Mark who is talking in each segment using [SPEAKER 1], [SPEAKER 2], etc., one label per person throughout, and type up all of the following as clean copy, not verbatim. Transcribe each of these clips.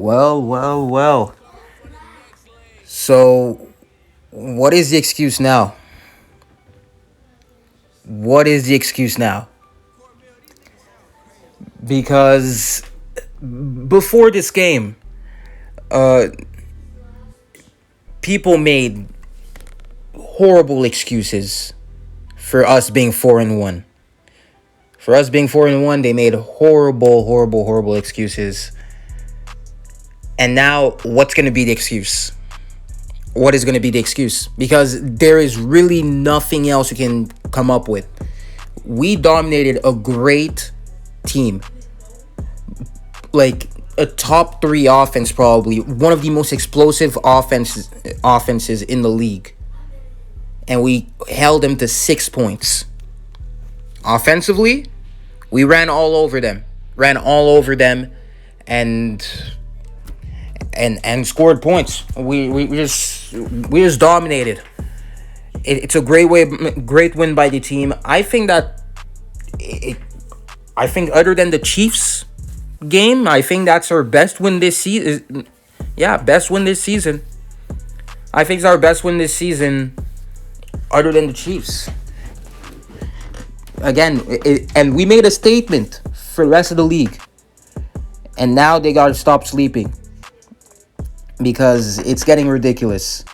[SPEAKER 1] Well. So, what is the excuse now? What is the excuse now? Because before this game, uh, people made horrible excuses for us being 4-1. For us being 4-1, they made horrible excuses. And now, what's going to be the excuse? What is going to be the excuse? Because there is really nothing else you can come up with. We dominated a great team. Like a top 3 offense, probably. One of the most explosive offenses in the league. And we held them to 6 points. Offensively, we ran all over them. And scored points. We just dominated. It's a great win by the team. I think other than the Chiefs game, I think that's our best win this season. Yeah, best win this season. I think it's our best win this season, other than the Chiefs. Again, and we made a statement for the rest of the league. And now they gotta stop sleeping, because it's getting ridiculous.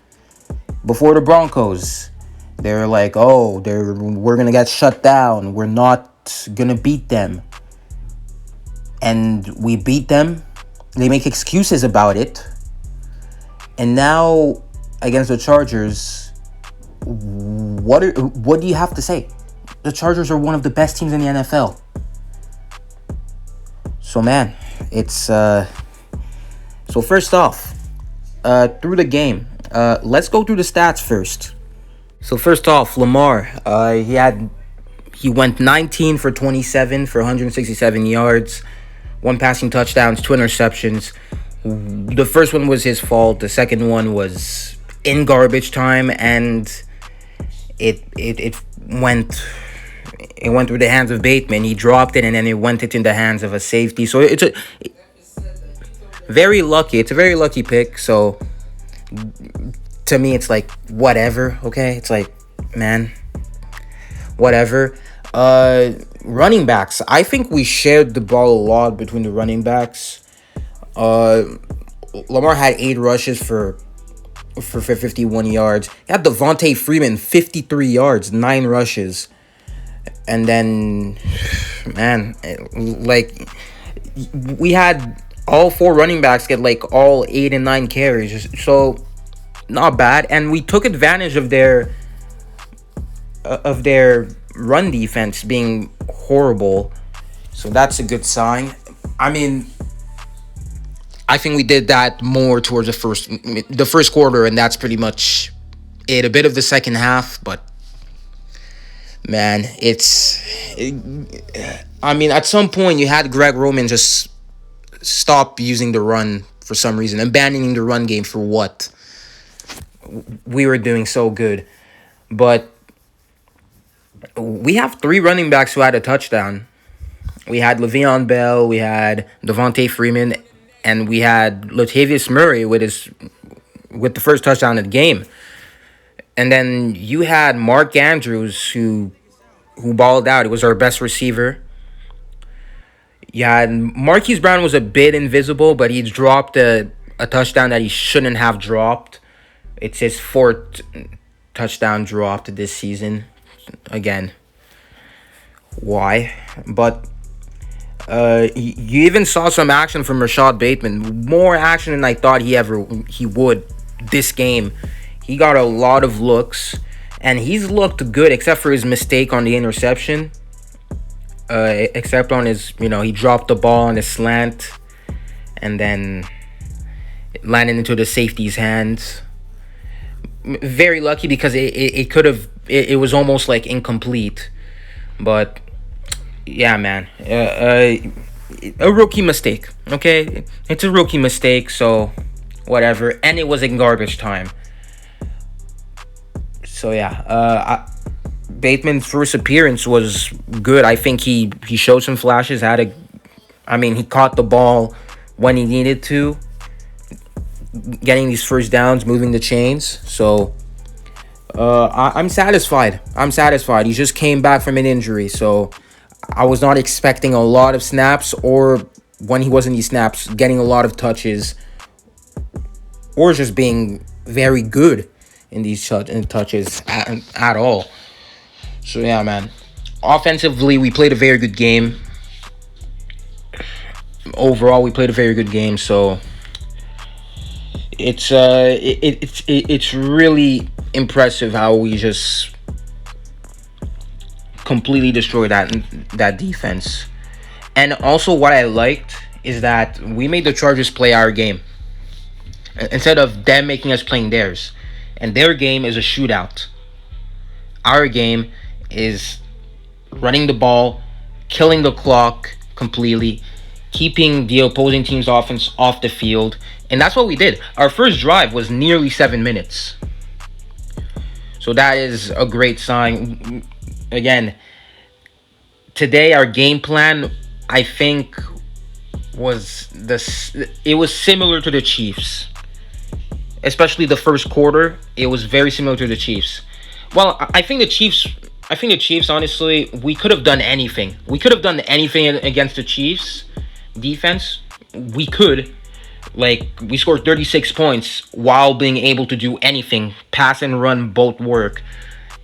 [SPEAKER 1] Before the Broncos, they're like, we're gonna get shut down. We're not gonna beat them. And we beat them. They make excuses about it. And now, against the Chargers, what do you have to say? The Chargers are one of the best teams in the NFL. So, man, it's... So, first off, through the game, let's go through the stats first. So, first off, Lamar, he went 19 for 27 for 167 yards, 1 passing touchdowns, 2 interceptions. The first one was his fault. The second one was in garbage time, and it went through the hands of Bateman. He dropped it, and then it went in the hands of a safety. So it's very lucky. It's a very lucky pick. So to me, it's like whatever. Okay, it's like, man, whatever. Running backs. I think we shared the ball a lot between the running backs. Lamar had 8 rushes for 51 yards. He had Devontae Freeman 53 yards, 9 rushes. And then, man, like, we had all 4 running backs get like all 8 and 9 carries. So not bad. And we took advantage of their run defense being horrible. So that's a good sign. I mean, I think we did that more towards the first quarter, and that's pretty much it. A bit of the second half, but man, I mean, at some point you had Greg Roman just stop using the run for some reason, abandoning the run game for what? We were doing so good. But we have 3 running backs who had a touchdown. We had Le'Veon Bell, we had Devontae Freeman, and we had Latavius Murray with the first touchdown of the game. And then you had Mark Andrews who balled out. It was our best receiver. Yeah, Marquise Brown was a bit invisible, but he dropped a touchdown that he shouldn't have dropped. It's his 4th touchdown dropped this season. Again, why? But you even saw some action from Rashad Bateman. More action than I thought he would this game. He got a lot of looks, and he's looked good except for his mistake on the interception. Except on his, he dropped the ball on a slant, and then it landed into the safety's hands. Very lucky, because it could have, it was almost like incomplete. But yeah, man, a rookie mistake. Okay, it's a rookie mistake, so whatever. And it was in garbage time. So yeah, Bateman's first appearance was good. I think he showed some flashes. He caught the ball when he needed to. getting these first downs, moving the chains. So I'm satisfied. I'm satisfied. He just came back from an injury, so I was not expecting a lot of snaps, or when he was in these snaps, getting a lot of touches, or just being very good in these touches at all. So yeah, man. Offensively, we played a very good game. Overall, we played a very good game. So it's really impressive how we just completely destroyed that defense. And also, what I liked is that we made the Chargers play our game instead of them making us playing theirs. And their game is a shootout. Our game is running the ball, killing the clock completely, keeping the opposing team's offense off the field. And that's what we did. Our first drive was nearly 7 minutes. So that is a great sign. Again, today our game plan, I think, was similar to the Chiefs. Especially the first quarter, it was very similar to the Chiefs. Well, I think the Chiefs, honestly, we could have done anything. We could have done anything against the Chiefs defense. We could. Like, we scored 36 points while being able to do anything. Pass and run both work.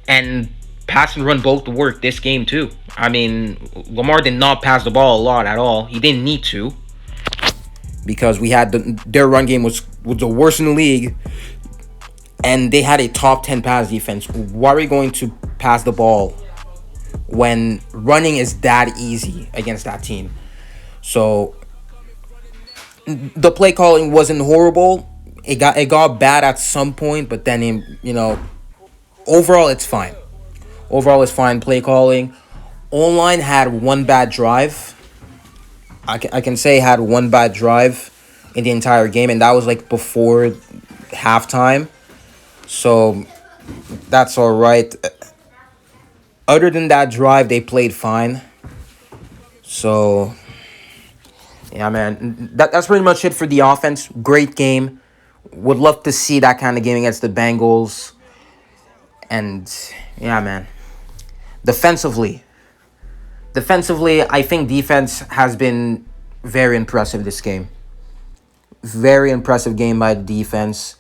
[SPEAKER 1] And pass and run both work this game, too. I mean, Lamar did not pass the ball a lot at all. He didn't need to. Because we had their run game was the worst in the league. And they had a top 10 pass defense. Why are we going to pass the ball when running is that easy against that team? So the play calling wasn't horrible. It got bad at some point, but then overall it's fine. Overall it's fine. Play calling. O-line had one bad drive. I can say had one bad drive in the entire game, and that was like before halftime. So that's all right. Other than that drive, they played fine. So yeah, man, that's pretty much it for the offense. Great game. Would love to see that kind of game against the Bengals. And yeah, man. Defensively, I think defense has been very impressive this game. Very impressive game by the defense.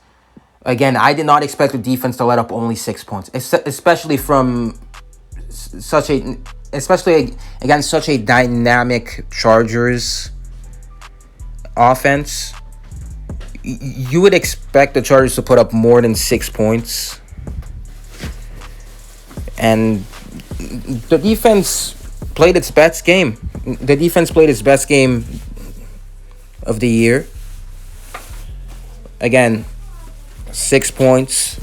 [SPEAKER 1] Again, I did not expect the defense to let up only 6 points, especially against such a dynamic Chargers offense. You would expect the Chargers to put up more than 6 points. And the defense played its best game. The defense played its best game of the year. Again, 6 points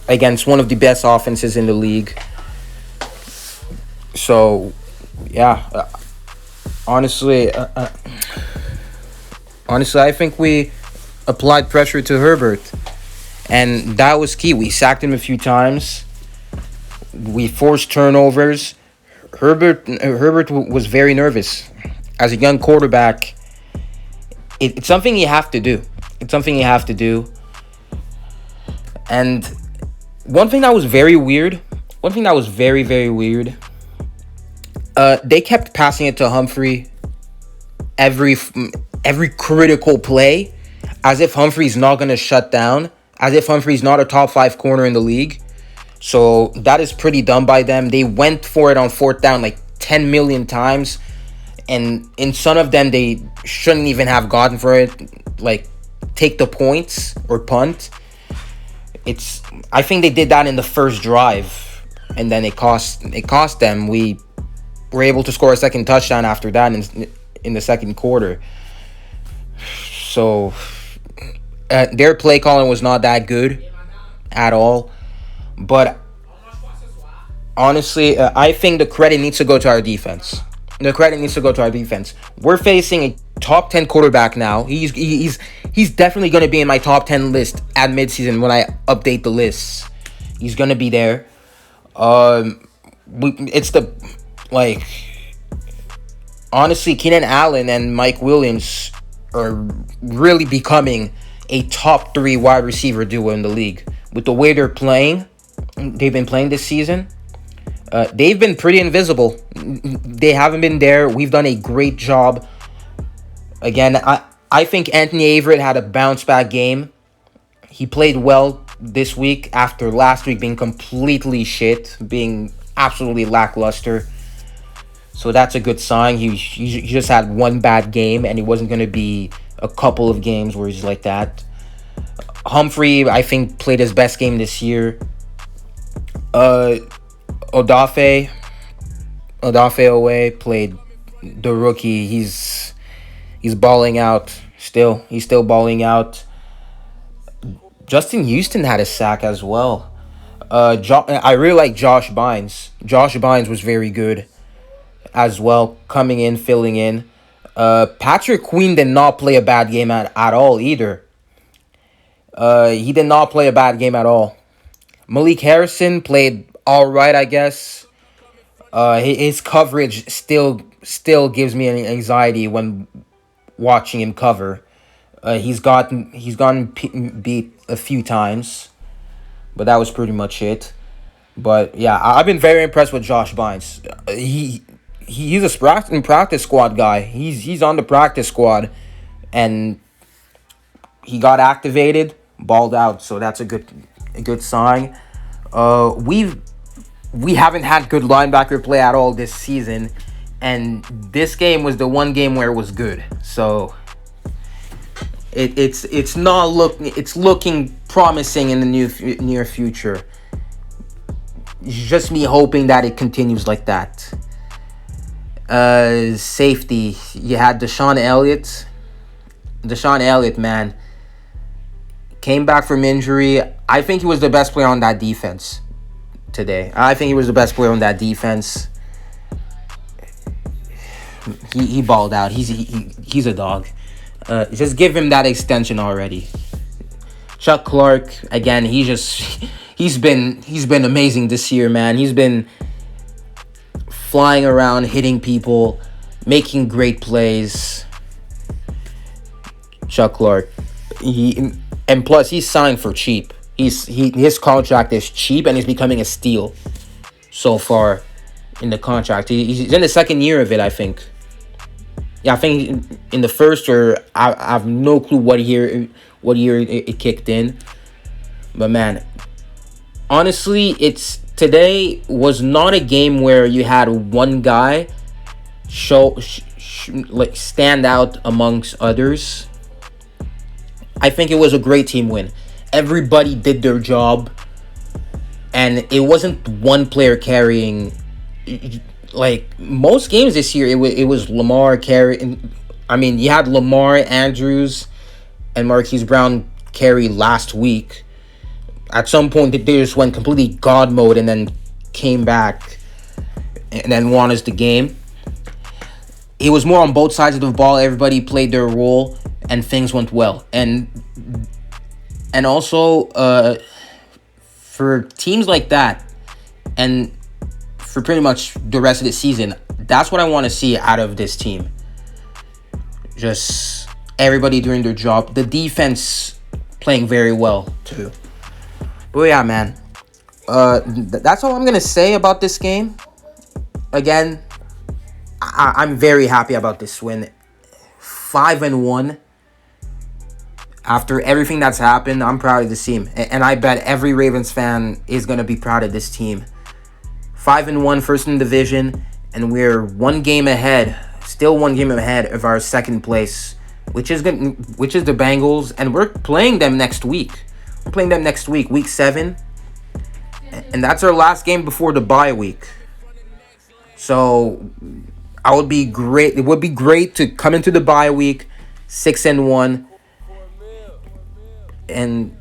[SPEAKER 1] against one of the best offenses in the league. So, yeah. Honestly, I think we applied pressure to Herbert. And that was key. We sacked him a few times. We forced turnovers. Herbert was very nervous. As a young quarterback, it's something you have to do. And one thing that was very weird, very weird, they kept passing it to Humphrey every critical play, as if Humphrey's not going to shut down, as if Humphrey's not a top 5 corner in the league. So that is pretty dumb by them. They went for it on 4th down like 10 million times, and in some of them they shouldn't even have gotten for it. Like, take the points or punt. I think they did that in the first drive, and then it cost them. We were able to score a second touchdown after that in the second quarter. So their play calling was not that good at all. But honestly, I think the credit needs to go to our defense. We're facing a top 10 quarterback now. He's definitely going to be in my top 10 list at midseason when I update the lists. He's going to be there. Honestly, Keenan Allen and Mike Williams are really becoming a top three wide receiver duo in the league. With the way they've been playing this season. They've been pretty invisible. They haven't been there. We've done a great job. Again, I think Anthony Averett had a bounce back game. He played well this week after last week being completely shit, being absolutely lackluster. So that's a good sign. He just had one bad game, and it wasn't going to be a couple of games where he's like that. Humphrey, I think, played his best game this year. Odafe away played the rookie. He's balling out still. He's still balling out. Justin Houston had a sack as well. I really like Josh Bynes. Josh Bynes was very good as well, coming in, filling in. Patrick Queen did not play a bad game at all either. He did not play a bad game at all. Malik Harrison played all right, I guess. His coverage still gives me an anxiety when watching him cover. He's gotten beat a few times, but that was pretty much it. But yeah, I've been very impressed with Josh Bynes. He's a practice squad guy. He's on the practice squad, and he got activated, balled out. So that's a good sign. We haven't had good linebacker play at all this season, and this game was the one game where it was good. So it's looking promising in the near future. It's just me hoping that it continues like that. Safety, you had Deshaun Elliott. Deshaun Elliott, man, came back from injury. I think he was the best player on that defense today. I think he was the best player on that defense. He balled out. He's a dog. Just give him that extension already. Chuck Clark, again, he's been amazing this year, man. He's been flying around, hitting people, making great plays. Chuck Clark. And plus he's signed for cheap. His contract is cheap, and he's becoming a steal so far in the contract. He's in the second year of it, I think. Yeah, I think in the first, or I have no clue what year it kicked in. But man, honestly, today was not a game where you had one guy stand out amongst others. I think it was a great team win. Everybody did their job, and it wasn't one player carrying. Like most games this year, it was Lamar carrying. I mean, you had Lamar, Andrews, and Marquise Brown carry last week. At some point, they just went completely God mode and then came back and then won us the game. It was more on both sides of the ball. Everybody played their role, and things went well. And also, for teams like that, and for pretty much the rest of the season, that's what I want to see out of this team. Just everybody doing their job. The defense playing very well, too. But yeah, man. That's all I'm going to say about this game. Again, I'm very happy about this win. 5-1. After everything that's happened, I'm proud of this team. And I bet every Ravens fan is going to be proud of this team. 5-1, first in the division. And we're one game ahead. Still one game ahead of our second place. Which is the Bengals. And we're playing them next week. We're playing them next week, week 7. And that's our last game before the bye week. So it would be great to come into the bye week 6-1. And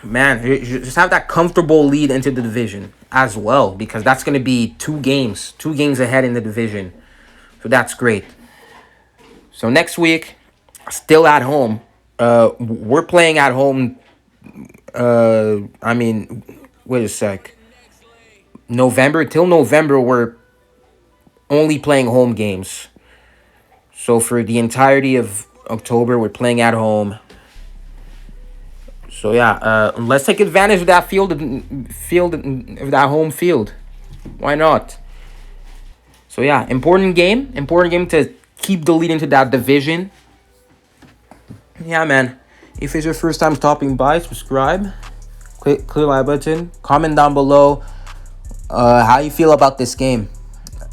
[SPEAKER 1] man, just have that comfortable lead into the division as well, because that's going to be two games ahead in the division. So that's great. So next week, still at home. We're playing at home. Wait a sec. Till November, we're only playing home games. So for the entirety of October, we're playing at home. So yeah, let's take advantage of that of that home field. Why not? So yeah, important game to keep the lead into that division. Yeah, man. If it's your first time stopping by, subscribe, click the like button, comment down below how you feel about this game,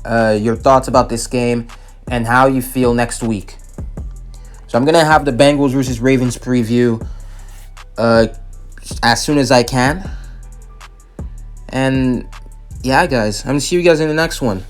[SPEAKER 1] your thoughts about this game, and how you feel next week. So I'm gonna have the Bengals versus Ravens preview as soon as I can. And yeah, guys, I'm gonna see you guys in the next one.